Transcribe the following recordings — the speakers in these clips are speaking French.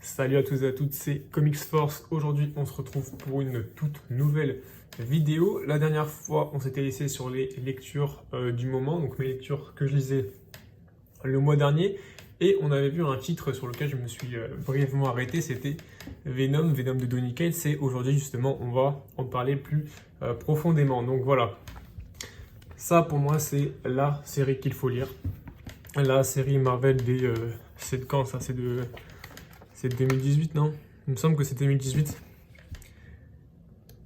Salut à tous et à toutes, c'est Comics Force. Aujourd'hui, on se retrouve pour une toute nouvelle vidéo. La dernière fois, on s'était laissé sur les lectures du moment, donc mes lectures que je lisais le mois dernier. Et on avait vu un titre sur lequel je me suis brièvement arrêté, c'était Venom de Donny Cates. Et aujourd'hui, justement, on va en parler plus profondément. Donc voilà, ça pour moi, c'est la série qu'il faut lire. La série Marvel des... c'est de quand ça? C'est 2018, non? Il me semble que c'est 2018.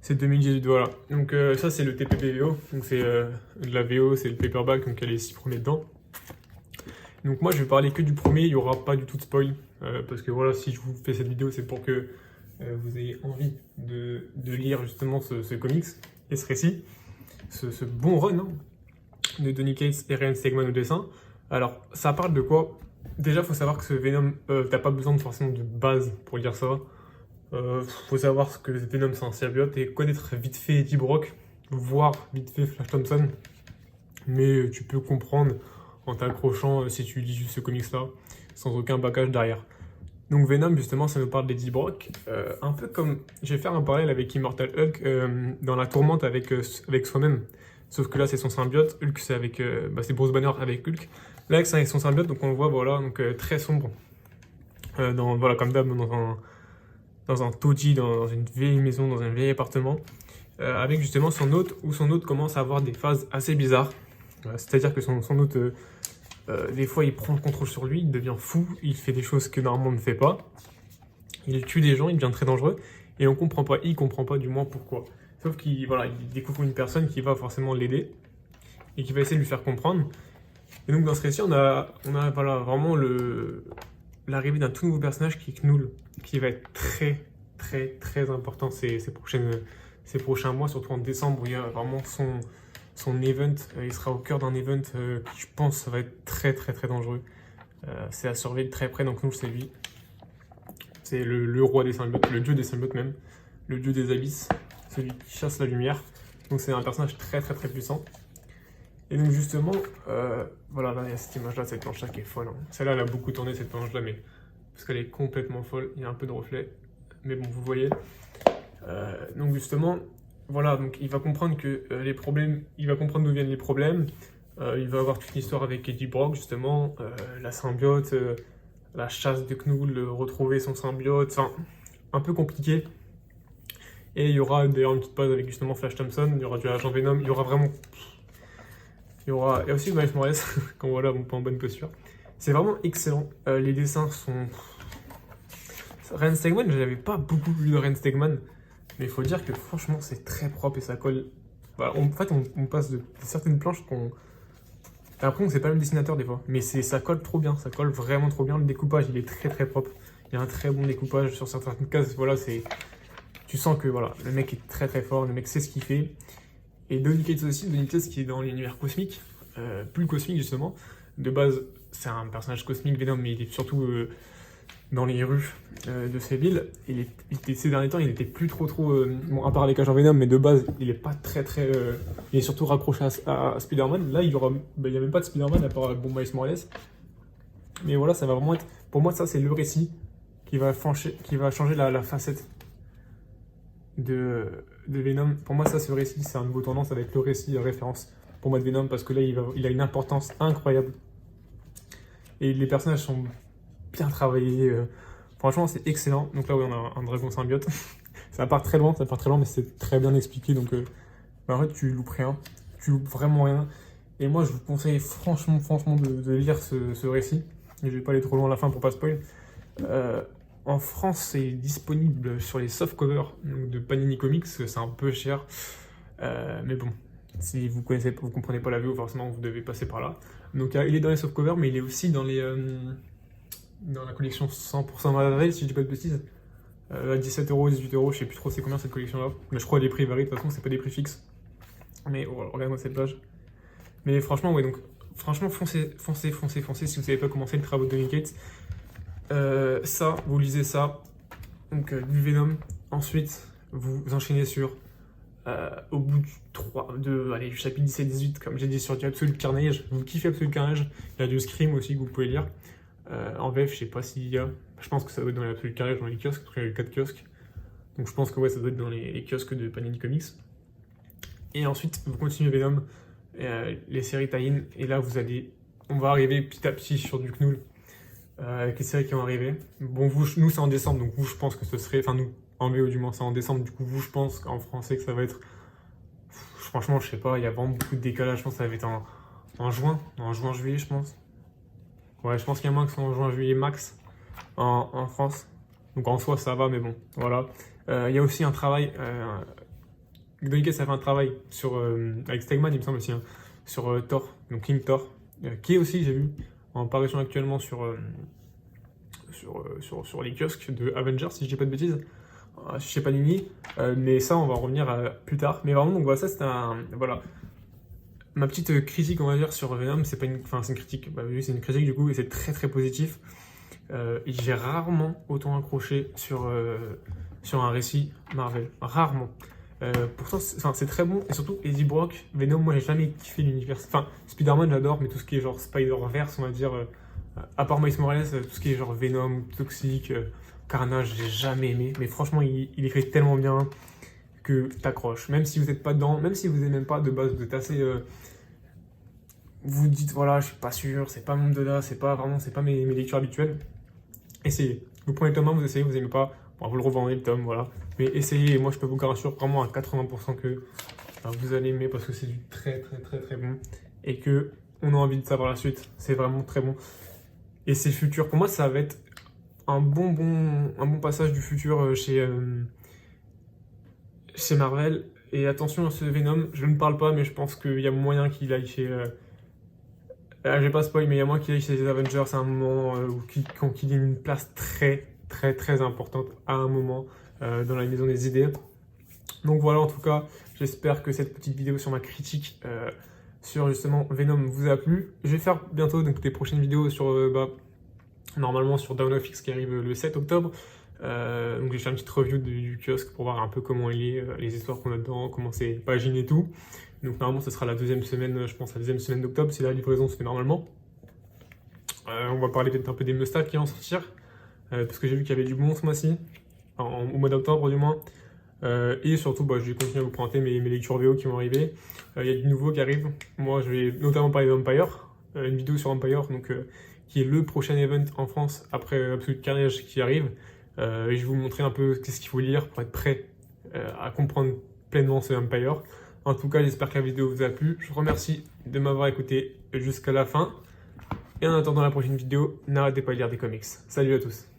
C'est 2018, voilà. Donc ça, c'est le TPP-VO. Donc c'est de la VO, c'est le paperback, donc il y a les 6 premiers dedans. Donc moi, je vais parler que du premier, il n'y aura pas du tout de spoil. Parce que voilà, si je vous fais cette vidéo, c'est pour que vous ayez envie de lire justement ce comics et ce récit. Ce bon run hein, de Donny Cates et Ryan Stegman au dessin. Alors, ça parle de quoi? Déjà, il faut savoir que ce Venom, t'as pas besoin forcément de base pour lire ça. Faut savoir que Venom, c'est un symbiote et connaître vite fait Eddie Brock, voire vite fait Flash Thompson. Mais tu peux comprendre en t'accrochant si tu lis juste ce comics-là, sans aucun bagage derrière. Donc Venom, justement, ça nous parle d'Eddie Brock. Un peu comme, je vais faire un parallèle avec Immortal Hulk dans la tourmente avec soi-même. Sauf que là, c'est son symbiote. Hulk, c'est avec, c'est Bruce Banner avec Hulk. Là, c'est avec son symbiote, donc on le voit, voilà, donc très sombre. Voilà, comme d'hab, dans un taudis, dans une vieille maison, dans un vieil appartement. Avec justement son hôte, où son hôte commence à avoir des phases assez bizarres. C'est-à-dire que son hôte, des fois, il prend le contrôle sur lui, il devient fou, il fait des choses que normalement on ne fait pas. Il tue des gens, il devient très dangereux. Et on comprend pas, il comprend pas du moins pourquoi. Sauf qu'il voilà, il découvre une personne qui va forcément l'aider et qui va essayer de lui faire comprendre. Et donc dans ce récit, on a voilà, vraiment l'arrivée d'un tout nouveau personnage qui est Knull, qui va être très important ces prochains mois, surtout en décembre où il y a vraiment son event. Il sera au cœur d'un event qui je pense va être très dangereux. C'est à surveiller de très près, donc Knull c'est lui. C'est le roi des symbiotes, le dieu des symbiotes même, le dieu des abysses, celui qui chasse la lumière. Donc c'est un personnage très puissant. Et donc justement, voilà, là il y a cette image-là, cette planche-là qui est folle. Hein. Celle-là, elle a beaucoup tourné cette planche-là, mais parce qu'elle est complètement folle. Il y a un peu de reflet, mais bon, vous voyez. Donc justement, voilà, donc il va comprendre que les problèmes, il va comprendre d'où viennent les problèmes. Il va avoir toute une histoire avec Eddie Brock justement, la symbiote, la chasse de Knull, retrouver son symbiote, enfin, un peu compliqué. Et il y aura d'ailleurs une petite pause avec justement Flash Thompson, il y aura du agent Venom, il y aura vraiment... Il y a aussi Miles Morales, quand voilà, pas en bonne posture. C'est vraiment excellent. Les dessins sont... Ryan Stegman, je n'avais pas beaucoup lu de Ryan Stegman, mais il faut dire que franchement, c'est très propre et ça colle. Voilà, en fait, on passe de certaines planches qu'on... T'as l'impression que c'est pas le même dessinateur des fois, mais ça colle trop bien, ça colle vraiment trop bien. Le découpage, il est très propre. Il y a un très bon découpage sur certaines cases. Voilà, c'est... Tu sens que voilà, le mec est très fort, le mec sait ce qu'il fait. Et Donny Cates aussi, Donny Cates qui est dans l'univers cosmique, plus cosmique justement. De base, c'est un personnage cosmique Venom, mais il est surtout dans les rues de ces villes. Ces derniers temps, il était plus trop... bon, à part avec Agent Venom, mais de base, il est pas très... il est surtout raccroché à Spider-Man. Là, il y a même pas de Spider-Man à part Miles Morales. Mais voilà, ça va vraiment être... Pour moi, ça, c'est le récit qui va changer la facette de Venom. Pour moi, ça, ce récit, c'est un nouveau tendance, ça va être le récit à référence pour moi de Venom, parce que là, il a une importance incroyable. Et les personnages sont bien travaillés. Franchement, c'est excellent. Donc là, oui, on a un dragon symbiote. Ça part très loin, mais c'est très bien expliqué. Donc, en fait, tu loupes rien. Tu loupes vraiment rien. Et moi, je vous conseille franchement de lire ce récit. Je vais pas aller trop loin à la fin pour pas spoil. En France, c'est disponible sur les softcovers de Panini Comics, c'est un peu cher. Mais bon, si vous comprenez pas la VO, forcément vous devez passer par là. Donc il est dans les softcovers, mais il est aussi dans la collection 100% Marvel, si je dis pas de bêtises. À 17€, 18€, je sais plus trop c'est combien cette collection-là. Mais je crois que les prix varient, de toute façon, c'est pas des prix fixes. Mais oh, regarde-moi cette page. Mais franchement, ouais, donc franchement, foncez si vous savez pas commencer le travail de Donny Cates. Ça, vous lisez ça, donc du Venom. Ensuite, vous enchaînez sur, au bout du chapitre 17-18, comme j'ai dit, sur du Absolute Carnage. Vous kiffez Absolute Carnage. Il y a du Scream aussi que vous pouvez lire. En VF, je sais pas s'il y a. Je pense que ça doit être dans l'Absolute Carnage, dans les kiosques, parce qu'il y a eu 4 kiosques. Donc je pense que ouais, ça doit être dans les kiosques de Panini Comics. Et ensuite, vous continuez Venom, les séries tie-in, et là on va arriver petit à petit sur du Knull, avec les séries qui vont arriver. Bon, nous c'est en décembre, donc vous je pense que ce serait, enfin nous, en VO du moins c'est en décembre, du coup vous je pense qu'en français que ça va être, franchement je sais pas, il y a vraiment beaucoup de décalage, je pense que ça va être en juin-juillet je pense. Ouais, je pense qu'il y a moins que en juin-juillet max en France. Donc en soi ça va, mais bon, voilà. Il y a aussi un travail, Donny Cates a fait un travail avec Stegman, il me semble aussi, hein, sur Thor, donc King Thor, qui est aussi, j'ai vu, en parution actuellement sur les kiosques de Avengers, si je dis pas de bêtises, chez Panini, mais ça, on va en revenir plus tard. Mais vraiment, donc voilà, ça c'était voilà. Ma petite critique, on va dire, sur Venom, c'est pas enfin, c'est une critique, bah oui, c'est une critique du coup, et c'est très très positif. J'ai rarement autant accroché sur un récit Marvel, rarement. Pourtant, c'est très bon, et surtout Eddie Brock, Venom, moi j'ai jamais kiffé l'univers. Enfin, Spider-Man j'adore, mais tout ce qui est genre Spider-Verse, on va dire, à part Miles Morales, tout ce qui est genre Venom, Toxic, Carnage, j'ai jamais aimé. Mais franchement, il écrit tellement bien que t'accroches. Même si vous n'êtes pas dedans, même si vous n'êtes même pas de base, vous êtes assez. Vous dites, voilà, je suis pas sûr, c'est pas mon dada, c'est pas mes lectures habituelles. Essayez. Vous prenez le tome 1, vous essayez, vous n'aimez pas, bon, vous le revendez le tome, voilà. Mais essayez, et moi je peux vous garantir vraiment à 80% que vous allez aimer parce que c'est du très très très très bon et que on a envie de savoir la suite. C'est vraiment très bon. Et c'est futur. Pour moi, ça va être un bon passage du futur chez Marvel. Et attention à ce Venom, je ne parle pas, mais je pense qu'il y a moyen qu'il aille chez. Je vais pas spoil, mais il y a moyen qu'il aille chez les Avengers à un moment où qu'il ait une place très très très importante à un moment dans la maison des idées. Donc voilà, en tout cas, j'espère que cette petite vidéo sur ma critique sur justement Venom vous a plu. Je vais faire bientôt donc des prochaines vidéos sur normalement sur Dawn of X qui arrive le 7 octobre. Donc j'ai fait une petite review du kiosque pour voir un peu comment il est, les histoires qu'on a dedans, comment c'est paginé et tout. Donc normalement ce sera la deuxième semaine, je pense la deuxième semaine d'octobre, si la livraison se fait normalement. On va parler peut-être un peu des must-have qui vont sortir, parce que j'ai vu qu'il y avait du bon ce mois-ci, au mois d'octobre du moins. Et surtout, je vais continuer à vous présenter mes lectures VO qui vont arriver. Il y a du nouveau qui arrive. Moi, je vais notamment parler d'Empire, une vidéo sur Empire, donc, qui est le prochain event en France après Absolute Carnage qui arrive. Et je vais vous montrer un peu qu'est-ce qu'il faut lire pour être prêt à comprendre pleinement ce Empire. En tout cas, j'espère que la vidéo vous a plu. Je vous remercie de m'avoir écouté jusqu'à la fin. Et en attendant la prochaine vidéo, n'arrêtez pas de lire des comics. Salut à tous!